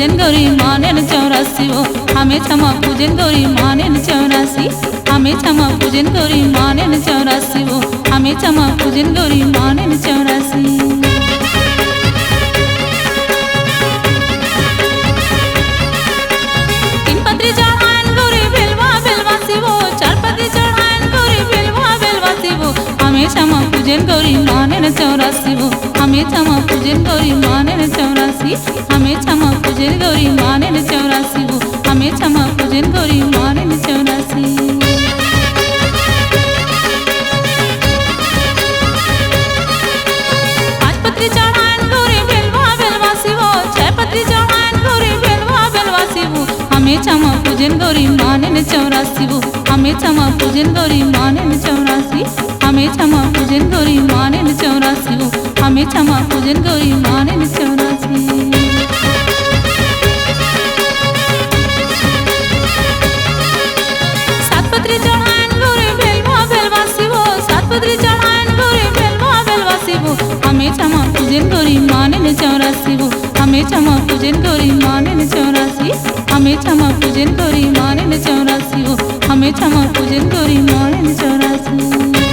पूजन गौरी माने न 84 वो हमें क्षमा पूजन गौरी माने न 84 हमें क्षमा पूजन गौरी माने न 84 वो हमें क्षमा पूजन गौरी माने न 84 क्षमा पूजन गौरी माने न 84 वो हमें क्षमा पूजन गौरी माने न 84 हमें क्षमा पूजन गौरी माने न 84 वो हमें क्षमा पूजन गौरी माने न 84 पत्री चढ़ान गौरी बेलवा बेलवासी वो 6 पत्री चढ़ान गौरी बेलवा बेलवासी वो हमें क्षमा पूजन गौरी माने न 84 वो हमें क्षमा पूजन गौरी माने न 84 हमें क्षमा पूजन गौरी माने न 84 वो हमें क्षमा पूजन गौरी माने न 84 सातपत्री चढ़ान गौरी बेलवा बेलवासी वो 7 पत्री चढ़ान गौरी बेलवा बेलवासी वो हमें क्षमा पूजन गौरी माने न 84 वो हमें क्षमा पूजन गौरी माने न 84 हमें क्षमा पूजन गौरी माने न 84 वो हमें क्षमा पूजन गौरी माने न 84